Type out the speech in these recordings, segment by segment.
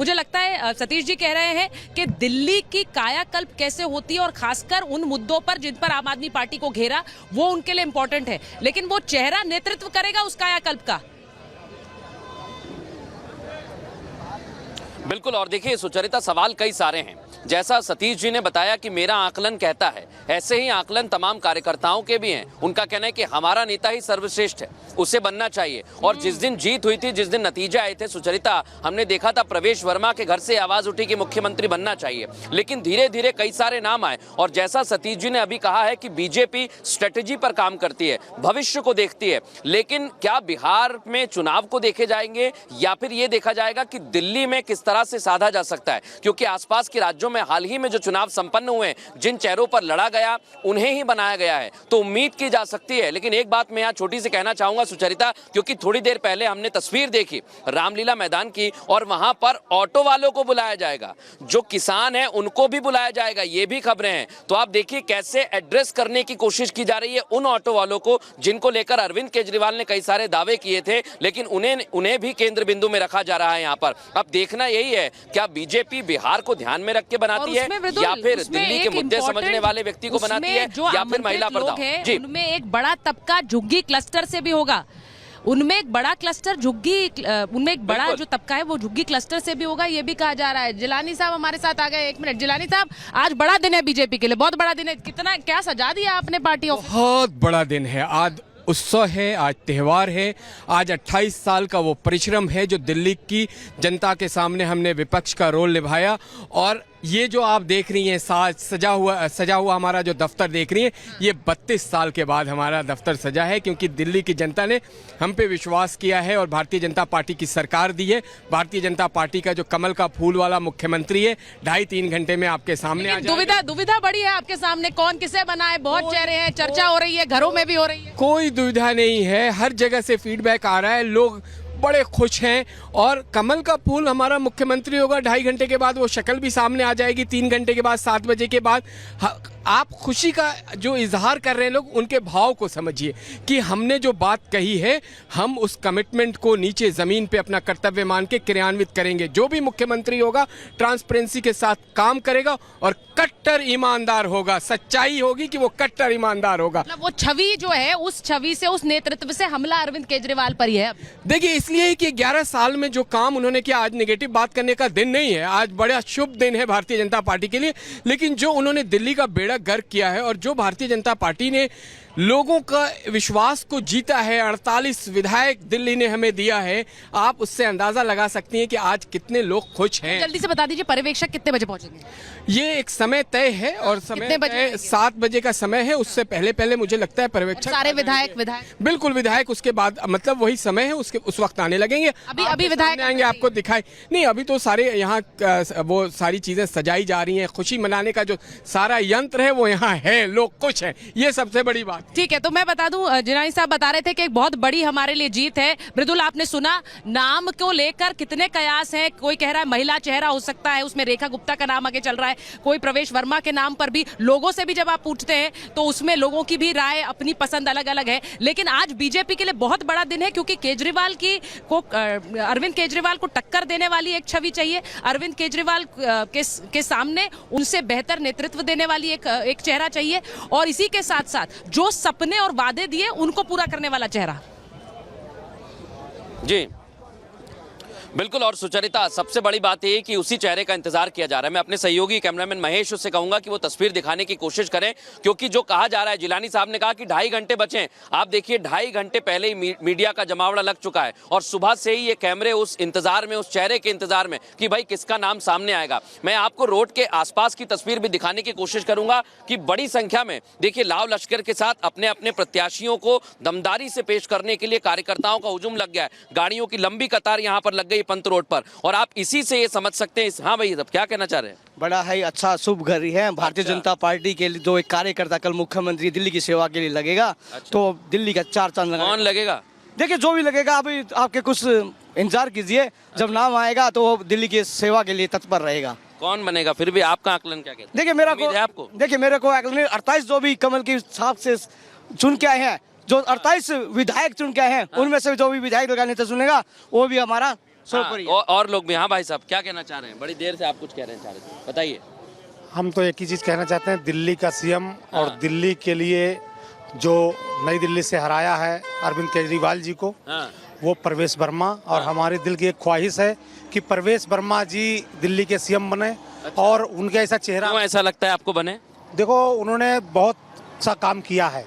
मुझे लगता है सतीश जी कह रहे हैं कि दिल्ली की कायाकल्प कैसे होती है और खासकर उन मुद्दों पर जिन पर आम आदमी पार्टी को घेरा वो उनके लिए इंपॉर्टेंट है, लेकिन वो चेहरा नेतृत्व करेगा उस कायाकल्प का। बिल्कुल, और देखिए सुचरिता, सवाल कई सारे हैं। जैसा सतीश जी ने बताया कि मेरा आकलन कहता है, ऐसे ही आकलन तमाम कार्यकर्ताओं के भी हैं। उनका कहना है कि हमारा नेता ही सर्वश्रेष्ठ है, उसे बनना चाहिए। और जिस दिन जीत हुई थी, जिस दिन नतीजे आए थे सुचरिता, हमने देखा था प्रवेश वर्मा के घर से आवाज उठी कि मुख्यमंत्री बनना चाहिए, लेकिन धीरे धीरे कई सारे नाम आए। और जैसा सतीश जी ने अभी कहा है कि बीजेपी स्ट्रेटेजी पर काम करती है, भविष्य को देखती है, लेकिन क्या बिहार में चुनाव को देखे जाएंगे या फिर ये देखा जाएगा कि दिल्ली में किस तरह से साधा जा सकता है? क्योंकि आसपास के राज्यों में हाल ही में जो चुनाव संपन्न हुए, जिन चेहरों पर लड़ा गया उन्हें ही बनाया गया है, तो उम्मीद की जा सकती है। लेकिन एक बात मैं यहाँ छोटी सी कहना चाहूंगा सुचरिता, क्योंकि थोड़ी देर पहले हमने तस्वीर देखी रामलीला मैदान की, और वहां पर ऑटो वालों को बुलाया जाएगा, जो किसान हैं उनको भी बुलाया जाएगा, ये भी खबरें हैं। तो आप देखिए कैसे एड्रेस करने की कोशिश की जा रही है उन ऑटो वालों को जिनको लेकर अरविंद केजरीवाल ने कई सारे दावे किए थे, लेकिन उन्हें भी केंद्र बिंदु में रखा जा रहा है। यहाँ पर अब देखना यही है, क्या बीजेपी बिहार को ध्यान में रख के बनाती है या फिर दिल्ली के मुद्दे समझने वाले व्यक्ति को बनाती है, या फिर महिला पर्दा? जी, उनमें एक बड़ा तबका झुग्गी क्लस्टर से भी होगा, उनमें एक बड़ा क्लस्टर उनमें एक बड़ा जो तबका है वो झुग्गी क्लस्टर से भी होगा, ये भी कहा जा रहा है। जिलानी साहब हमारे साथ आ गए, एक मिनट। जिलानी साहब, आज बड़ा दिन है बीजेपी के लिए, बहुत बड़ा दिन है। कितना क्या सजा दिया आपने पार्टियों? बहुत बड़ा दिन है, आज उत्सव है, आज त्यौहार है, आज 28 साल का वो परिश्रम है जो दिल्ली की जनता के सामने हमने विपक्ष का रोल निभाया। और ये जो आप देख रही हैं सजा हुआ हमारा जो दफ्तर देख रही हैं, ये 32 साल के बाद हमारा दफ्तर सजा है, क्योंकि दिल्ली की जनता ने हम पे विश्वास किया है और भारतीय जनता पार्टी की सरकार दी है। भारतीय जनता पार्टी का जो कमल का फूल वाला मुख्यमंत्री है, 2.5-3 घंटे में आपके सामने आ जाएगा। दुविधा बड़ी है आपके सामने, कौन किसे बनाए, बहुत चेहरे हैं, चर्चा हो रही है, घरों में भी हो रही है। कोई दुविधा नहीं है, हर जगह से फीडबैक आ रहा है, लोग बड़े खुश हैं। और कमल का फूल हमारा मुख्यमंत्री होगा, 2.5 घंटे के बाद वो शक्ल भी सामने आ जाएगी, 3 घंटे के बाद, 7 बजे के बाद। आप खुशी का जो इजहार कर रहे हैं लोग, उनके भाव को समझिए कि हमने जो बात कही है, हम उस कमिटमेंट को नीचे ज़मीन पे अपना कर्तव्य मान के क्रियान्वित करेंगे। जो भी मुख्यमंत्री होगा ट्रांसपेरेंसी के साथ काम करेगा और कट्टर ईमानदार होगा। सच्चाई होगी कि वो कट्टर ईमानदार होगा। मतलब वो छवि जो है, उस छवि से, उस नेतृत्व से हमला अरविंद केजरीवाल पर ही है। देखिए, इसलिए कि 11 साल में जो काम उन्होंने किया, आज नेगेटिव बात करने का दिन नहीं है, आज बड़ा शुभ दिन है भारतीय जनता पार्टी के लिए। लेकिन जो उन्होंने दिल्ली का बेड़ा गर्क किया है और जो भारतीय जनता पार्टी ने लोगों का विश्वास को जीता है, 48 विधायक दिल्ली ने हमें दिया है, आप उससे अंदाजा लगा सकती हैं कि आज कितने लोग खुश हैं। जल्दी से बता दीजिए, पर्यवेक्षक कितने बजे पहुंचेंगे? ये एक समय तय है और समय तय 7 बजे का समय है। उससे पहले मुझे लगता है पर्यवेक्षक सारे विधायक बिल्कुल विधायक उसके बाद, मतलब वही समय है, उस वक्त आने लगेंगे। अभी विधायक आएंगे, आपको दिखाई नहीं। अभी तो सारे यहाँ वो सारी चीजें सजाई जा रही हैं, खुशी मनाने का जो सारा यंत्र है वो यहाँ है, लोग खुश हैं, ये सबसे बड़ी बात। ठीक है, तो मैं बता दूं, जिलानी साहब बता रहे थे कि एक बहुत बड़ी हमारे लिए जीत है। मृदुल, आपने सुना नाम को लेकर कितने कयास हैं। कोई कह रहा है महिला चेहरा हो सकता है, उसमें रेखा गुप्ता का नाम आगे चल रहा है, कोई प्रवेश वर्मा के नाम पर भी। लोगों से भी जब आप पूछते हैं तो उसमें लोगों की भी राय, अपनी पसंद अलग अलग है। लेकिन आज बीजेपी के लिए बहुत बड़ा दिन है, क्योंकि अरविंद केजरीवाल को टक्कर देने वाली एक छवि चाहिए। अरविंद केजरीवाल के सामने उनसे बेहतर नेतृत्व देने वाली एक चेहरा चाहिए, और इसी के साथ साथ जो सपने और वादे दिए उनको पूरा करने वाला चेहरा। जी बिल्कुल, और सुचरिता, सबसे बड़ी बात यह है कि उसी चेहरे का इंतजार किया जा रहा है। मैं अपने सहयोगी कैमरामैन महेश उससे कहूंगा कि वो तस्वीर दिखाने की कोशिश करें, क्योंकि जो कहा जा रहा है, जिलानी साहब ने कहा कि 2.5 घंटे बचे। आप देखिए, 2.5 घंटे पहले ही मीडिया का जमावड़ा लग चुका है, और सुबह से ही ये कैमरे उस इंतजार में, उस चेहरे के इंतजार में कि भाई किसका नाम सामने आएगा। मैं आपको रोड के आसपास की तस्वीर भी दिखाने की कोशिश करूंगा कि बड़ी संख्या में देखिए लाव लश्कर के साथ अपने अपने प्रत्याशियों को दमदारी से पेश करने के लिए कार्यकर्ताओं का हुजूम लग गया है। गाड़ियों की लंबी कतार यहाँ पर लग गई पंत रोड पर, और आप इसी से ये समझ सकते हैं। हाँ भाई, तब क्या कहना चाह रहे हैं? बड़ा है, अच्छा शुभ घड़ी है भारतीय जनता पार्टी के लिए। जो एक कार्यकर्ता कल मुख्यमंत्री दिल्ली की सेवा के लिए लगेगा, तो दिल्ली का 4 चांद कौन लगेगा? देखिए, जो भी लगेगा, अभी आपके कुछ इंतजार कीजिए, जब नाम आएगा तो वो दिल्ली की सेवा के लिए तत्पर रहेगा। कौन बनेगा? फिर भी आपका आकलन क्या कहता है? देखिए, मेरे को आकलन 28 जो भी कमल की छाप से चुन के आए हैं, जो 28 विधायक चुन के आए हैं, उनमें से जो भी विधायक का नेता चुनेगा वो भी हमारा शिवपुरी है। और लोग भी। हाँ भाई साहब, क्या कहना चाह रहे हैं? बड़ी देर से आप कुछ कह रहे हैं, चाह रहे थे, बताइए। हम तो एक ही चीज़ कहना चाहते हैं, दिल्ली का सीएम और दिल्ली के लिए जो नई दिल्ली से हराया है अरविंद केजरीवाल जी को, वो प्रवेश वर्मा, और हमारे दिल की एक ख्वाहिश है कि प्रवेश वर्मा जी दिल्ली के सीएम बने। और उनके ऐसा चेहरा, क्यों ऐसा लगता है आपको बने? देखो उन्होंने बहुत सा काम किया है।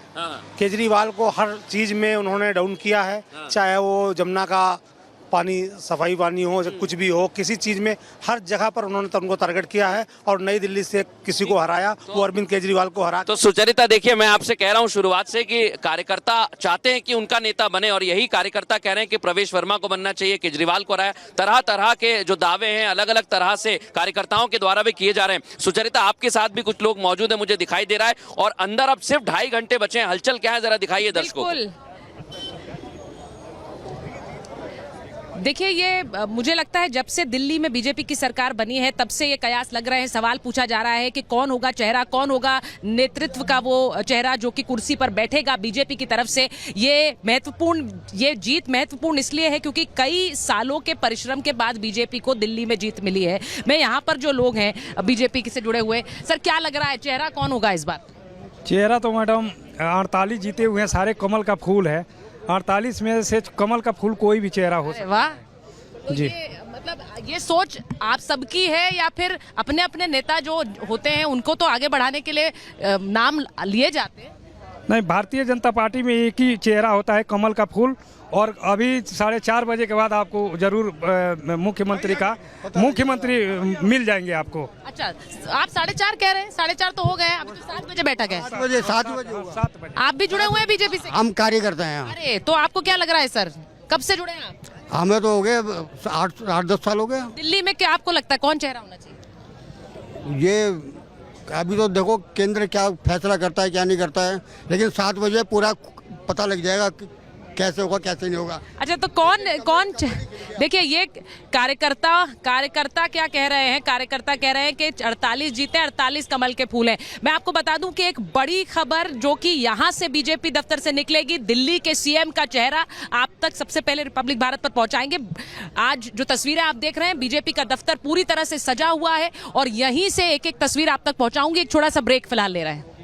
केजरीवाल को हर चीज़ में उन्होंने डाउन किया है, चाहे वो जमुना का पानी, सफाई पानी हो, कुछ भी हो, किसी चीज़ में हर जगह पर उन्होंने तो उनको टारगेट किया है। और नई दिल्ली से किसी को हराया, वो अरविंद केजरीवाल को हरा। तो सुचरिता, देखिए मैं आपसे कह रहा हूं शुरुआत से कि कार्यकर्ता चाहते हैं कि उनका नेता बने, और यही कार्यकर्ता कह रहे हैं कि प्रवेश वर्मा को बनना चाहिए, केजरीवाल को हराया। तरह तरह के जो दावे हैं अलग अलग तरह से कार्यकर्ताओं के द्वारा भी किए जा रहे हैं। सुचरिता, आपके साथ भी कुछ लोग मौजूद है, मुझे दिखाई दे रहा है, और अंदर अब सिर्फ 2.5 घंटे बचे हैं। हलचल क्या है, जरा दिखाइए दर्शकों को। देखिए, ये मुझे लगता है जब से दिल्ली में बीजेपी की सरकार बनी है तब से ये कयास लग रहे हैं, सवाल पूछा जा रहा है कि कौन होगा चेहरा, कौन होगा नेतृत्व का वो चेहरा जो कि कुर्सी पर बैठेगा बीजेपी की तरफ से। ये जीत महत्वपूर्ण इसलिए है क्योंकि कई सालों के परिश्रम के बाद बीजेपी को दिल्ली में जीत मिली है। मैं यहाँ पर जो लोग हैं बीजेपी से जुड़े हुए, सर क्या लग रहा है चेहरा कौन होगा इस बार? चेहरा तो मैडम 48 जीते हुए हैं, सारे कमल का फूल है। 48 में से कमल का फूल कोई भी चेहरा हो सकता है। वाह, तो जी। ये मतलब ये सोच आप सबकी है या फिर अपने अपने नेता जो होते हैं उनको तो आगे बढ़ाने के लिए नाम लिए जाते हैं? नहीं, भारतीय जनता पार्टी में एक ही चेहरा होता है, कमल का फूल। और अभी 4:30 बजे के बाद आपको जरूर मुख्यमंत्री मिल जाएंगे आपको। अच्छा, आप 4:30 कह रहे हैं, 4:30 तो हो गए, अभी तो 7 बजे बैठक है। 7 बजे आप भी जुड़े हुए हैं बीजेपी से? हम कार्यकर्ता हैं। अरे, तो आपको क्या लग रहा है सर, कब से जुड़े हैं आप? हमें तो हो गए 8-10 साल हो गए। दिल्ली में क्या आपको लगता है कौन चेहरा होना चाहिए? ये अभी तो देखो केंद्र क्या फैसला करता है, क्या नहीं करता है, लेकिन 7 बजे पूरा पता लग जाएगा कि कैसे होगा कैसे नहीं होगा। अच्छा, तो कौन देखिए, ये कार्यकर्ता क्या कह रहे हैं? कार्यकर्ता कह रहे हैं कि 48 जीते, 48 कमल के फूल हैं। मैं आपको बता दूं कि एक बड़ी खबर जो कि यहां से बीजेपी दफ्तर से निकलेगी, दिल्ली के सीएम का चेहरा आप तक सबसे पहले रिपब्लिक भारत पर पहुंचाएंगे। आज जो तस्वीरें आप देख रहे हैं, बीजेपी का दफ्तर पूरी तरह से सजा हुआ है और यहीं से एक एक तस्वीर आप तक पहुंचाऊंगी। एक छोटा सा ब्रेक फिलहाल ले रहे हैं।